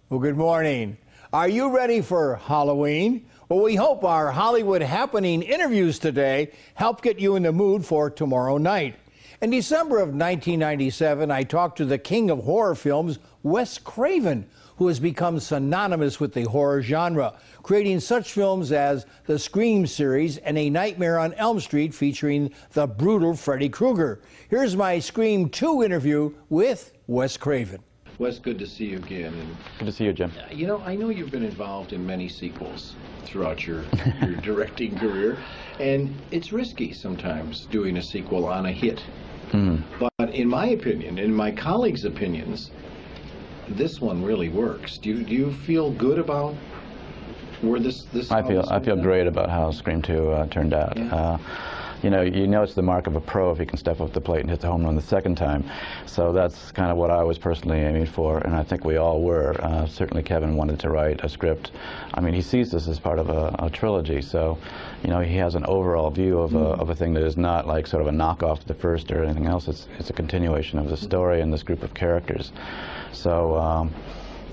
Well, good morning. Are you ready for Halloween? Well, we hope our Hollywood Happening interviews today help get you in the mood for tomorrow night. In December of 1997, I talked to the king of horror films, Wes Craven, who has become synonymous with the horror genre, creating such films as the Scream series and A Nightmare on Elm Street featuring the brutal Freddy Krueger. Here's my Scream 2 interview with Wes Craven. Wes, good to see you again. And, good to see you, Jim. You know, I know you've been involved in many sequels throughout your directing career, and it's risky sometimes doing a sequel on a hit. But in my opinion, in my colleagues' opinions, this one really works. Do you feel good about where this? I feel great about how Scream 2 turned out. Yeah. You know it's the mark of a pro if he can step up the plate and hit the home run the second time. So that's kind of what I was personally aiming for, and I think we all were. Certainly Kevin wanted to write a script. I mean, he sees this as part of a trilogy, so you know, he has an overall view of a thing that is not like sort of a knockoff of the first or anything else. It's a continuation of the story and this group of characters. So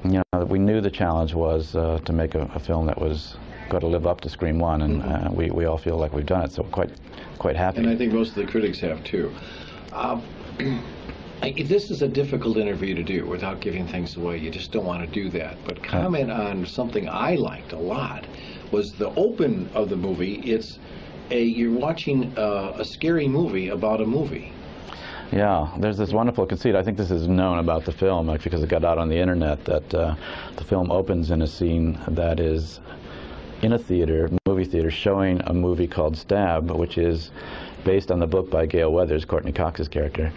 you know, we knew the challenge was to make a film that was got to live up to Scream 1, and we all feel like we've done it, so quite happy. And I think most of the critics have too. This is a difficult interview to do without giving things away. You just don't want to do that. But comment on something I liked a lot was the open of the movie. You're watching a scary movie about a movie. Yeah, there's this wonderful conceit. I think this is known about the film because it got out on the internet, that the film opens in a scene that is in a theater, movie theater, showing a movie called Stab, which is based on the book by Gail Weathers, Courtney Cox's character,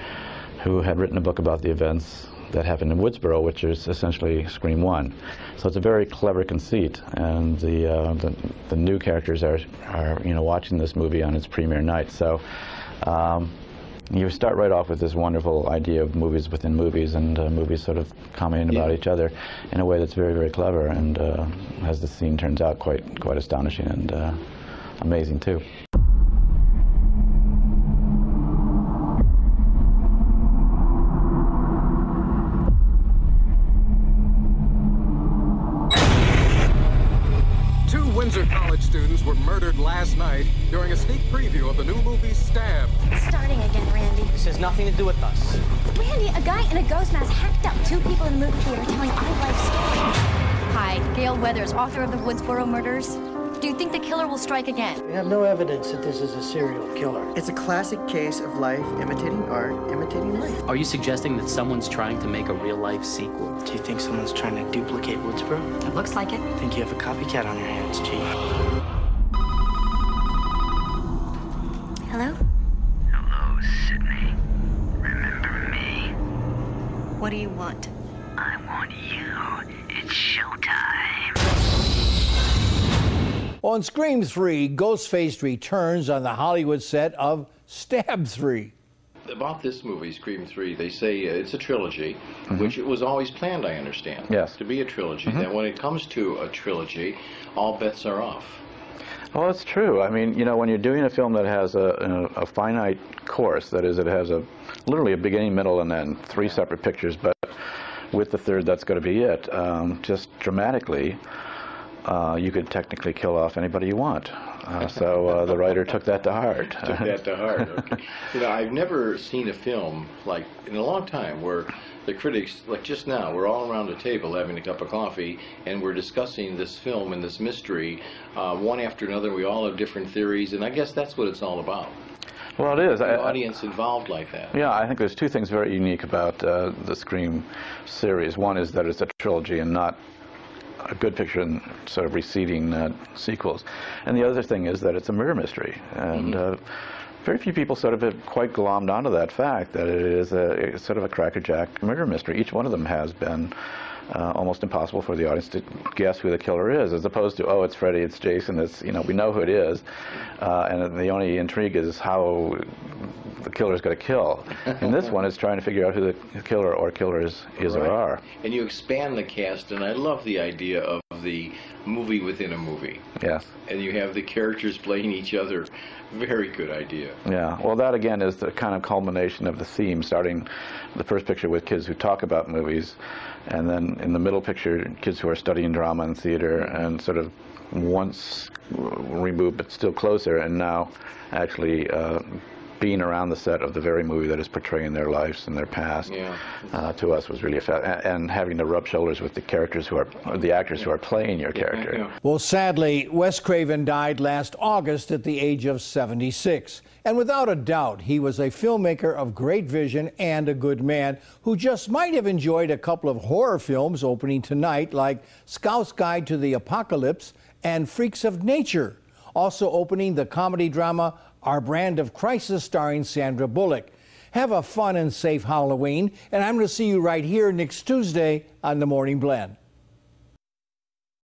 who had written a book about the events that happened in Woodsboro, which is essentially Scream 1. So it's a very clever conceit, and the new characters are you know, watching this movie on its premiere night. So you start right off with this wonderful idea of movies within movies, and movies sort of commenting about each other in a way that's very, very clever, and as the scene turns out, quite astonishing and amazing too. Students were murdered last night during a sneak preview of the new movie Stab. It's starting again, Randy. This has nothing to do with us. Randy, a guy in a ghost mask hacked up 2 people in the movie theater telling our life story. Hi, Gail Weathers, author of the Woodsboro murders. Do you think the killer will strike again? We have no evidence that this is a serial killer. It's a classic case of life imitating art, imitating life. Are you suggesting that someone's trying to make a real-life sequel? Do you think someone's trying to duplicate Woodsboro? It looks like it. I think you have a copycat on your hands, Chief. Hello? Hello, Sydney. Remember me? What do you want? I want you. It's showtime. On Scream 3, Ghostface returns on the Hollywood set of Stab 3. About this movie, Scream 3, they say it's a trilogy, which it was always planned, I understand, to be a trilogy. That when it comes to a trilogy, all bets are off. Well, it's true. I mean, you know, when you're doing a film that has a finite course, that is, it has literally a beginning, middle, and then 3 separate pictures, but with the third, that's going to be it. Just dramatically, you could technically kill off anybody you want. So the writer took that to heart. Took that to heart, okay. You know, I've never seen a film, like, in a long time, where the critics, like just now, we're all around a table having a cup of coffee, and we're discussing this film and this mystery, one after another. We all have different theories, and I guess that's what it's all about. Well, it is. The audience involved like that. Yeah, I think there's 2 things very unique about the Scream series. One is that it's a trilogy and not a good picture and sort of receding sequels. And the other thing is that it's a murder mystery. And very few people sort of have quite glommed onto that fact, that it is it's sort of a crackerjack murder mystery. Each one of them has been almost impossible for the audience to guess who the killer is, as opposed to, oh, it's Freddy, it's Jason, it's, you know, we know who it is, and the only intrigue is how the killer's going to kill. And this one is trying to figure out who the killer or killers is or are. And you expand the cast, and I love the idea of the movie within a movie. Yes. And you have the characters playing each other. Very good idea. Yeah, well, that again is the kind of culmination of the theme, starting the first picture with kids who talk about movies, and then in the middle picture, kids who are studying drama and theater, and sort of once removed but still closer, and now actually being around the set of the very movie that is portraying their lives and their past. To us was really and having to rub shoulders with the characters who are, the actors who are playing your character. Well, sadly, Wes Craven died last August at the age of 76. And without a doubt, he was a filmmaker of great vision and a good man who just might have enjoyed a couple of horror films opening tonight, like Scout's Guide to the Apocalypse and Freaks of Nature. Also opening the comedy drama Our Brand of Crisis, starring Sandra Bullock. Have a fun and safe Halloween, and I'm going to see you right here next Tuesday on The Morning Blend.